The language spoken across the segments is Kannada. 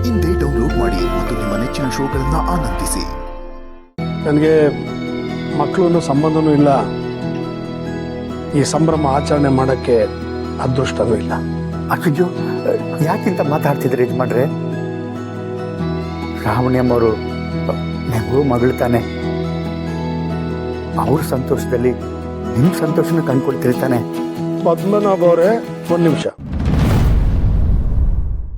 ಇಂದೇ ಡೌನ್ಲೋಡ್ ಮಾಡಿ ಮತ್ತು ನಿಮ್ಮ ನೆಚ್ಚಿನ ಶೋಗಳನ್ನು ಆನಂದಿಸಿ. ನನಗೆ ಮಕ್ಕಳು ಸಂಬಂಧನೂ ಇಲ್ಲ, ಈ ಸಂಭ್ರಮ ಆಚರಣೆ ಮಾಡೋಕ್ಕೆ ಅದೃಷ್ಟನೂ ಇಲ್ಲ. ಅಯ್ಯೋ, ಯಾಕಿಂತ ಮಾತಾಡ್ತಿದ್ರಿ ಯಜಮಾನ್ರೆ? ಶ್ರಾವಣಿಯಮ್ಮವರು ನಿಮಗೂ ಮಗಳು ತಾನೆ, ಅವ್ರ ಸಂತೋಷದಲ್ಲಿ ನಿಮ್ಮ ಸಂತೋಷನ ಕಂಡ್ಕೊಳ್ತಿರ್ತಾನೆ. ಪದ್ಮನಾಭ ಅವರೇ, ಒಂದು ನಿಮಿಷ.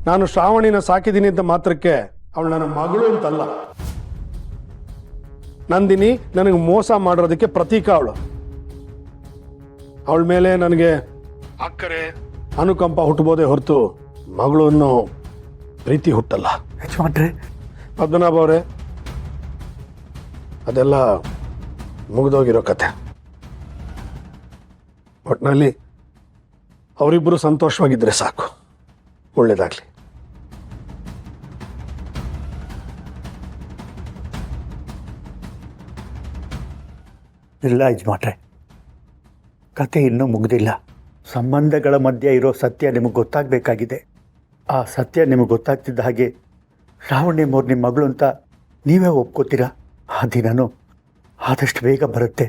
ನಾನು ಶ್ರಾವಣಿನ ಸಾಕಿದ್ದೀನಿ ಅಂತ ಮಾತ್ರಕ್ಕೆ ಅವಳು ನನ್ನ ಮಗಳು ಅಂತಲ್ಲ. ನಂದಿನಿ ನನಗೆ ಮೋಸ ಮಾಡಿರೋದಕ್ಕೆ ಪ್ರತೀಕ ಅವಳು. ಅವಳ ಮೇಲೆ ನನಗೆ ಅಕ್ಕರೆ ಅನುಕಂಪ ಹುಟ್ಟಬೋದೇ ಹೊರತು ಮಗಳು ಅನ್ನೋ ಪ್ರೀತಿ ಹುಟ್ಟಲ್ಲ. ಯಜಮಾನ್ರೆ, ಪದ್ಮನಾಭ ಅವರೇ, ಅದೆಲ್ಲ ಮುಗಿದೋಗಿರೋ ಕತೆ. ಒಟ್ಟಿನಲ್ಲಿ ಅವರಿಬ್ಬರು ಸಂತೋಷವಾಗಿದ್ದರೆ ಸಾಕು, ಒಳ್ಳೇದಾಗ್ಲಿ. ಇಲ್ಲ ಯಜಮಾನ್ರೆ, ಕತೆ ಇನ್ನೂ ಮುಗ್ದಿಲ್ಲ. ಸಂಬಂಧಗಳ ಮಧ್ಯೆ ಇರೋ ಸತ್ಯ ನಿಮಗೆ ಗೊತ್ತಾಗಬೇಕಾಗಿದೆ. ಆ ಸತ್ಯ ನಿಮಗೆ ಗೊತ್ತಾಗ್ತಿದ್ದ ಹಾಗೆ ಶ್ರಾವಣಿಯಮ್ಮವ್ರು ನಿಮ್ಮ ಮಗಳು ಅಂತ ನೀವೇ ಒಪ್ಕೋತೀರಾ? ಆ ದಿನನೂ ಆದಷ್ಟು ಬೇಗ ಬರುತ್ತೆ.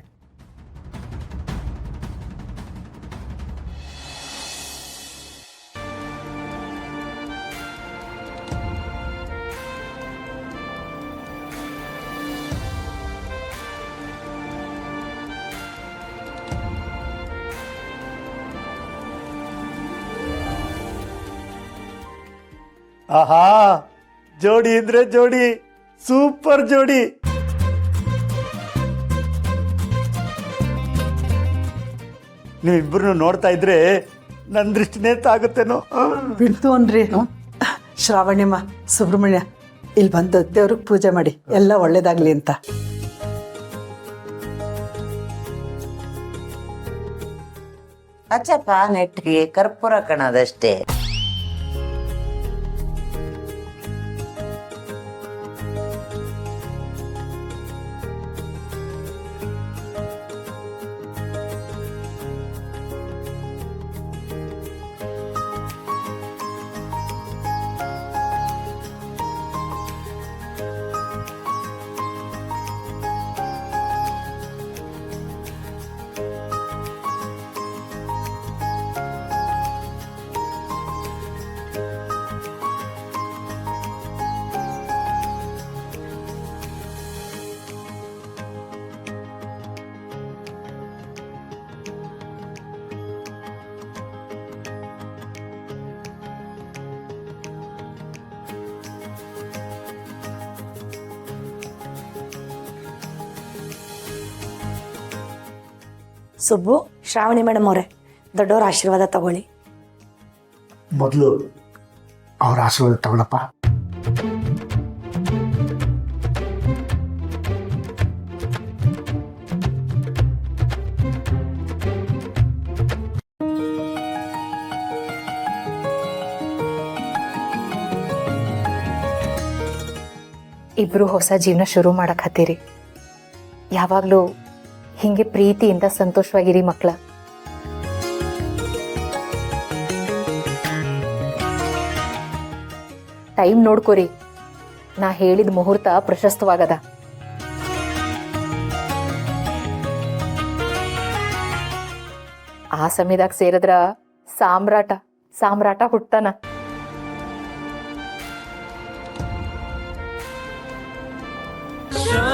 ಆಹಾ, ಜೋಡಿ ಇದ್ರೆ ಜೋಡಿ, ಸೂಪರ್ ಜೋಡಿ. ನೀವಿಬ್ಬರನ್ನು ನೋಡ್ತಾ ಇದ್ರೆ ನನ್ನ ದೃಷ್ಟಿನೇ ತಾಗುತ್ತೇನೋ. ಬಿಡ್ತು ಅನ್ರಿ. ಶ್ರಾವಣ್ಯಮ್ಮ, ಸುಬ್ರಹ್ಮಣ್ಯ, ಇಲ್ಲಿ ಬಂದು ದೇವ್ರಿಗೆ ಪೂಜೆ ಮಾಡಿ ಎಲ್ಲ ಒಳ್ಳೇದಾಗ್ಲಿ ಅಂತ. ಅಚ್ಚಪ್ಪ, ನೆಟ್ಟಿಗೆ ಕರ್ಪೂರ ಕಣದಷ್ಟೇ. ಸುಬ್ಬು, ಶ್ರಾವಣಿ ಮೇಡಮ್ ಅವರೇ, ದೊಡ್ಡವರ ಆಶೀರ್ವಾದ ತಗೊಳ್ಳಿ. ಮೊದಲು ಅವ್ರ ಆಶೀರ್ವಾದ ತಗೊಳಪ್ಪ. ಇಬ್ರು ಹೊಸ ಜೀವನ ಶುರು ಮಾಡಕ್ ಹತ್ತೀರಿ. ಯಾವಾಗ್ಲೂ ಹಿಂಗೆ ಪ್ರೀತಿಯಿಂದ ಸಂತೋಷವಾಗಿರಿ ಮಕ್ಕಳ. ಟೈಮ್ ನೋಡ್ಕೋರಿ, ನಾ ಹೇಳಿದ ಮುಹೂರ್ತ ಪ್ರಶಸ್ತವಾಗದ. ಆ ಸಮಯದಾಗ ಸೇರಿದ್ರ ಸಾಮ್ರಾಟ ಹುಟ್ತಾನ. Show